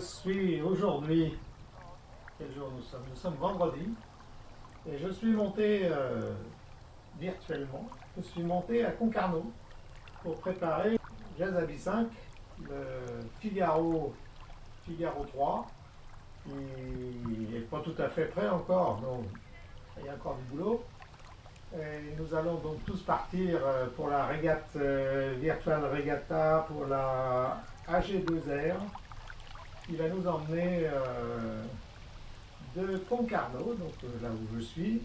suis aujourd'hui, quel jour nous sommes? Nous sommes vendredi et je suis monté virtuellement, je suis monté à Concarneau pour préparer Jazz Abbey 5, le Figaro 3, qui n'est pas tout à fait prêt encore, donc il y a encore du boulot. Et nous allons donc tous partir pour la régate Virtual Regatta, pour la AG2R, qui va nous emmener de Concarneau, donc là où je suis,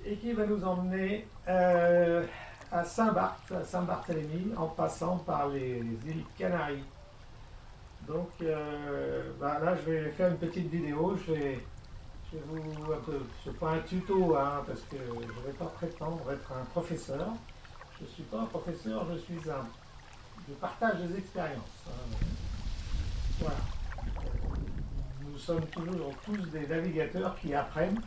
et qui va nous emmener à Saint-Barthélemy, en passant par les îles Canaries. Donc là, je vais faire une petite vidéo. Je vais vous un peu, c'est pas un tuto, hein, parce que je ne vais pas prétendre être un professeur. Je ne suis pas un professeur, je partage des expériences. Hein. Voilà. Nous sommes toujours tous des navigateurs qui apprennent.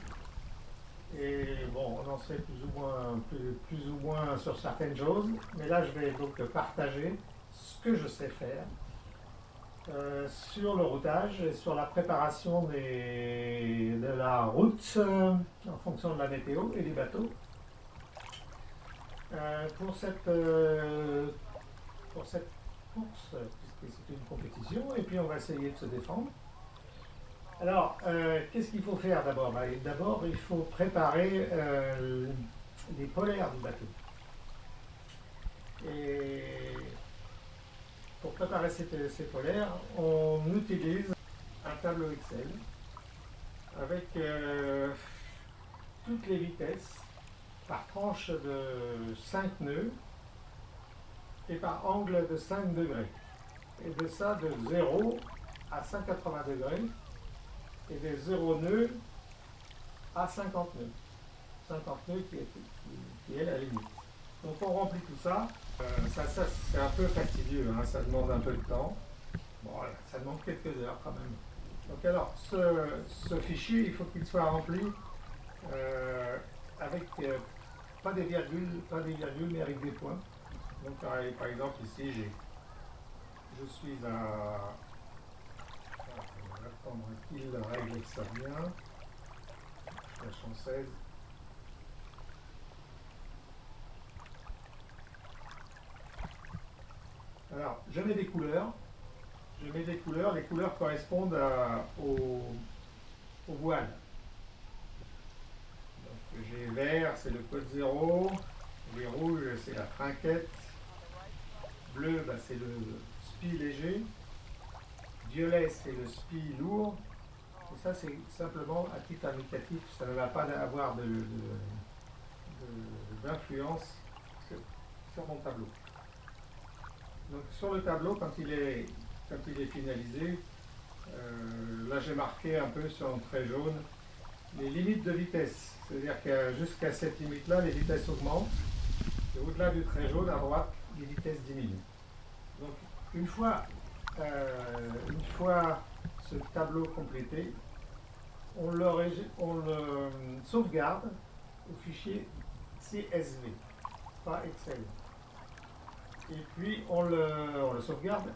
Et bon, on en sait plus ou moins sur certaines choses. Mais là, je vais donc partager ce que je sais faire sur le routage et sur la préparation de la route en fonction de la météo et des bateaux. Pour cette course, puisque c'est une compétition, et puis on va essayer de se défendre. Alors, qu'est-ce qu'il faut faire d'abord? D'abord, il faut préparer les polaires du bateau. Et pour préparer ces polaires, on utilise un tableau Excel avec toutes les vitesses par tranche de 5 nœuds et par angle de 5 degrés. Et de ça, de 0 à 180 degrés et de 0 nœuds à 50 nœuds. 50 nœuds qui est la limite. Donc on remplit tout ça. Ça c'est un peu fastidieux, hein, ça demande un peu de temps. Bon, voilà, ça demande quelques heures quand même. Donc alors, ce fichier, il faut qu'il soit rempli avec pas des virgules, mais avec des points. Donc par exemple ici, je suis à... On va attendre qu'il règle ça bien. La chanceuse. Alors, je mets des couleurs. Les couleurs correspondent aux voiles. Donc, j'ai vert, c'est le code 0. Les rouges, c'est la trinquette. Bleu, c'est le spi léger. Violet, c'est le spi lourd. Et ça, c'est simplement à titre indicatif. Ça ne va pas avoir d'influence sur mon tableau. Donc sur le tableau, quand il est finalisé, là j'ai marqué un peu sur un trait jaune les limites de vitesse. C'est-à-dire que jusqu'à cette limite-là, les vitesses augmentent. Et au-delà du trait jaune, à droite, les vitesses diminuent. Donc une fois ce tableau complété, on le sauvegarde au fichier CSV, pas Excel. Et puis on le sauvegarde.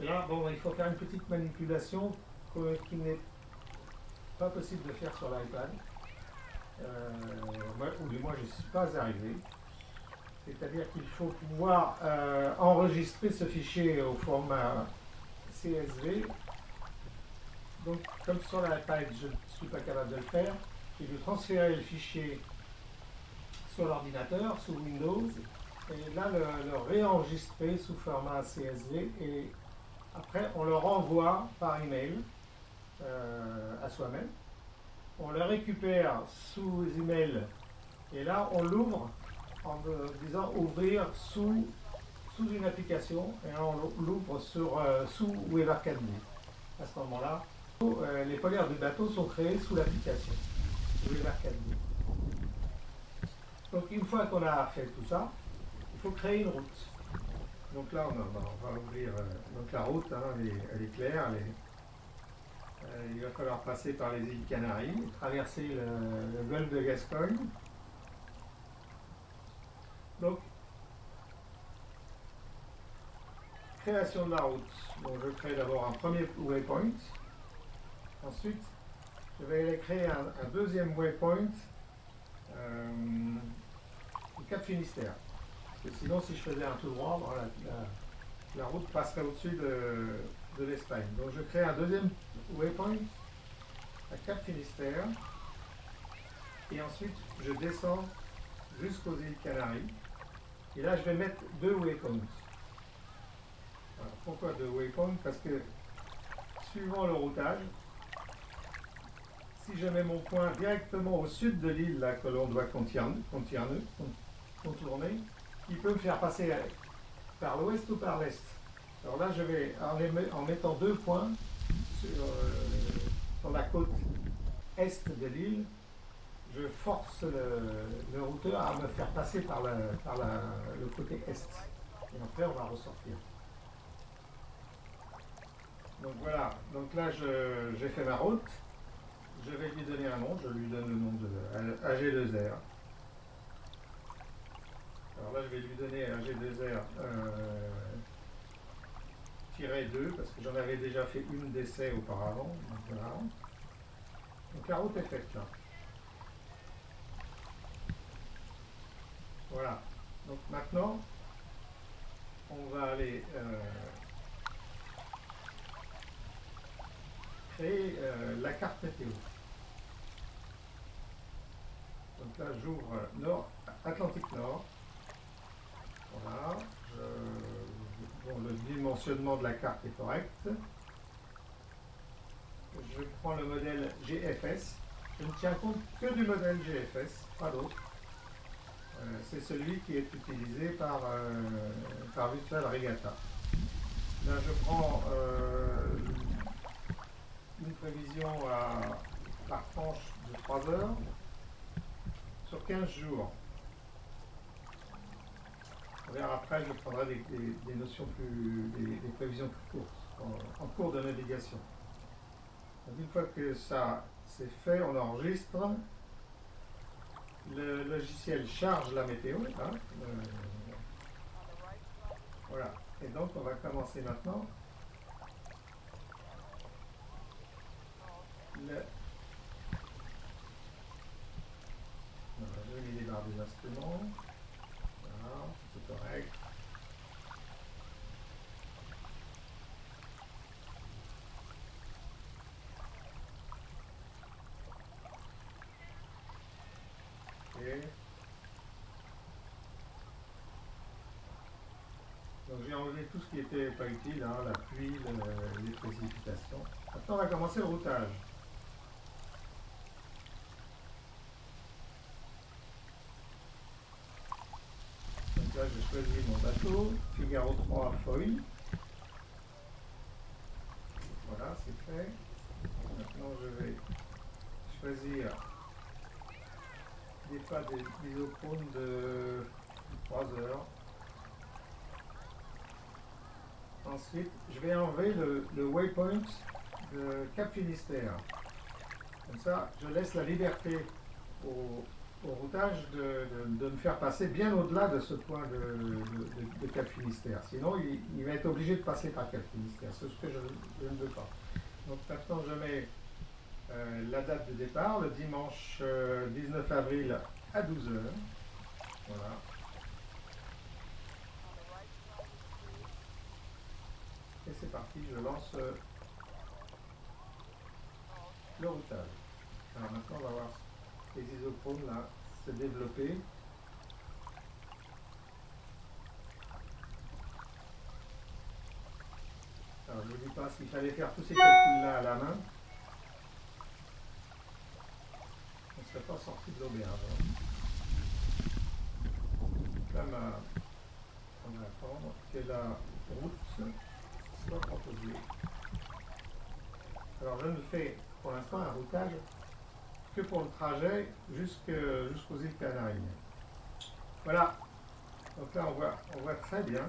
Et là, il faut faire une petite manipulation qui n'est pas possible de faire sur l'iPad. Ou du moins, je ne suis pas arrivé. C'est-à-dire qu'il faut pouvoir enregistrer ce fichier au format CSV. Donc, comme sur l'iPad, je ne suis pas capable de le faire, j'ai dû transférer le fichier sur l'ordinateur, sous Windows, et là le réenregistrer sous format CSV, et après on le renvoie par email à soi-même. On le récupère sous email, et là on l'ouvre en disant ouvrir sous une application, et là on l'ouvre sous WebArcade. À ce moment-là, les polaires du bateau sont créés sous l'application WebArcade. Donc une fois qu'on a fait tout ça, il faut créer une route. Donc là, on va ouvrir donc la route, hein, elle est claire. Il va falloir passer par les îles Canaries, traverser le golfe de Gascogne. Donc, création de la route. Donc je crée d'abord un premier waypoint. Ensuite, je vais aller créer un deuxième waypoint du Cap Finistère. Parce que sinon, si je faisais un tout droit, bon, la route passerait au-dessus de l'Espagne. Donc je crée un deuxième waypoint à Cap Finistère. Et ensuite, je descends jusqu'aux îles Canaries. Et là, je vais mettre 2 waypoints. Alors, pourquoi 2 waypoints? Parce que, suivant le routage, si je mets mon point directement au sud de l'île là, que l'on doit contourner, il peut me faire passer par l'ouest ou par l'est. Alors là, je vais, en mettant 2 points sur la côte est de l'île, je force le routeur à me faire passer par le côté est. Et après, on va ressortir. Donc voilà, donc là, j'ai fait ma route. Je vais lui donner un nom, je lui donne le nom de AG2R. Alors là, je vais lui donner AG2R -2, parce que j'en avais déjà fait une d'essai auparavant. Donc voilà. Donc la route est faite là. Voilà. Donc maintenant, on va aller créer la carte météo. Donc là, j'ouvre Atlantique Nord. Voilà. Bon, le dimensionnement de la carte est correct. Je prends le modèle GFS. Je ne tiens compte que du modèle GFS, pas d'autre. C'est celui qui est utilisé par Virtual Regatta. Là, je prends une prévision par tranche de 3 heures sur 15 jours. On verra après, je prendrai des notions des prévisions plus courtes en cours de navigation. Donc, une fois que ça c'est fait, on enregistre. Le logiciel charge la météo. Hein, voilà. Et donc, on va commencer maintenant. Je vais mis les barres des instruments. Voilà, c'est correct. Okay. Donc j'ai enlevé tout ce qui n'était pas utile, hein, la pluie, les précipitations. Maintenant, on va commencer le routage. Donc là, je choisis mon bateau, Figaro 3 Foil. Voilà, c'est fait. Maintenant, je vais choisir des pas d'isochrones de 3 heures. Ensuite, je vais enlever le waypoint de Cap Finistère. Comme ça, je laisse la liberté au routage de me faire passer bien au-delà de ce point de Cap Finistère. Sinon, il va être obligé de passer par Cap Finistère. C'est ce que je ne veux pas. Donc maintenant, je mets la date de départ, le dimanche 19 avril à 12 h. Voilà. Et c'est parti, je lance le routage. Alors maintenant, on va voir les isochrones là se développer. Alors je ne dis pas s'il fallait faire tous ces calculs-là à la main. On ne serait pas sorti de l'auberge. Là, on va attendre que la route soit proposée. Alors je ne fais pour l'instant un routage que pour le trajet jusqu'aux îles Canaries. Voilà. Donc là on voit très bien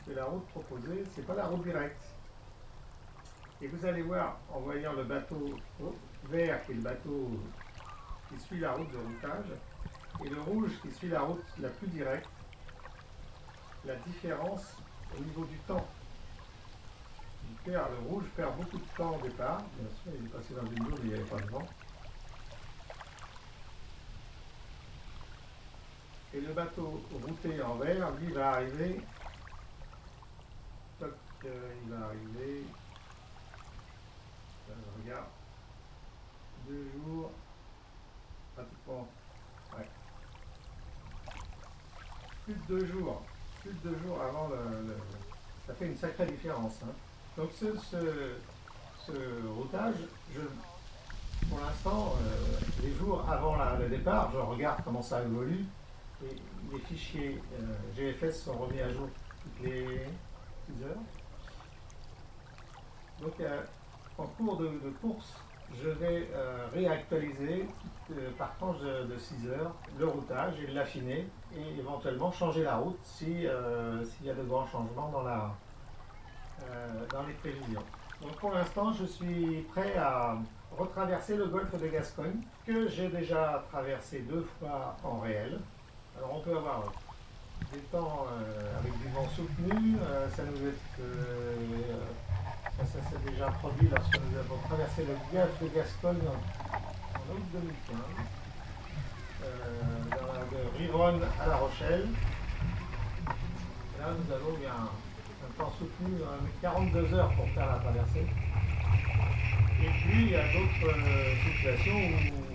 que la route proposée, c'est pas la route directe. Et vous allez voir, en voyant le bateau vert qui est le bateau qui suit la route de routage, et le rouge qui suit la route la plus directe, la différence au niveau du temps Le rouge perd beaucoup de temps au départ. Bien sûr, il est passé dans une zone où il n'y avait pas de vent. Et le bateau routé en vert, lui, va arriver. Toc, il va arriver. Je regarde. 2 jours. Pratiquement. Ouais. Plus de 2 jours. Plus de 2 jours avant ça fait une sacrée différence. Hein. Donc ce routage, pour l'instant, les jours avant le départ, je regarde comment ça évolue. Et les fichiers GFS sont remis à jour toutes les 6 heures. Donc en cours de course, je vais réactualiser par tranche de 6 heures le routage et l'affiner et éventuellement changer la route s'il y a de grands changements dans les prévisions. Donc pour l'instant, je suis prêt à retraverser le golfe de Gascogne que j'ai déjà traversé 2 fois en réel. Alors on peut avoir des temps avec du vent soutenu, ça s'est déjà produit lorsque nous avons traversé le golfe de Gascogne en août 2015, de Rironne à La Rochelle. Et là nous avons eu un temps soutenu de 42 heures pour faire la traversée. Et puis il y a d'autres situations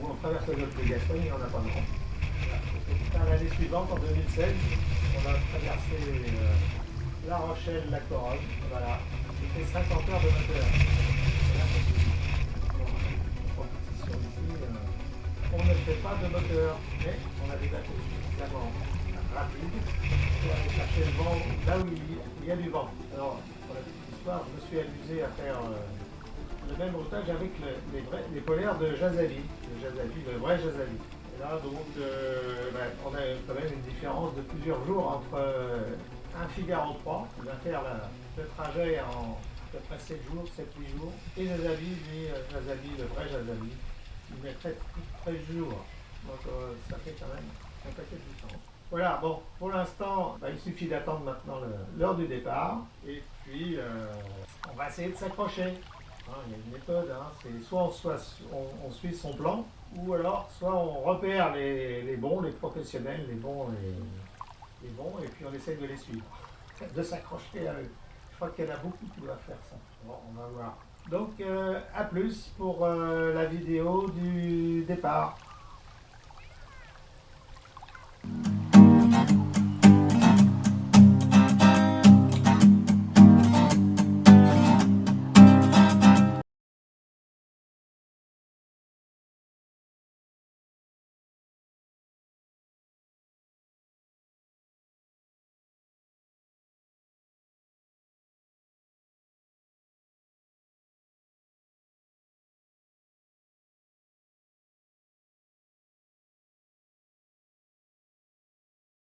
où on traverse le golfe de Gascogne et on n'a pas de vent. L'année suivante, en 2016, on a traversé La Rochelle, la Corogne. Voilà, c'était 50 heures de moteur. Compétition ici, on ne fait pas de moteur, mais on a des bateaux suffisamment rapides pour aller chercher le vent là où il y a du vent. Alors, pour la petite histoire, je me suis amusé à faire le même routage avec les polaires de Jazavi, le vrai Jazavi. Et là, donc, on a quand même une différence de plusieurs jours entre un Figaro 3, qui va faire le trajet en à peu près 7 jours, 7-8 jours, et Jazavi, le vrai Jazavi, il mettrait 13 jours. Donc ça fait quand même un paquet de différence. Voilà, bon, pour l'instant, il suffit d'attendre maintenant l'heure du départ, et puis on va essayer de s'accrocher. Il y a une méthode, c'est soit on suit son plan, ou alors soit on repère les bons, les professionnels, les bons, et puis on essaye de les suivre, de s'accrocher à eux. Je crois qu'il y en a beaucoup qui doivent faire ça. Bon, on va voir. Donc, à plus pour la vidéo du départ.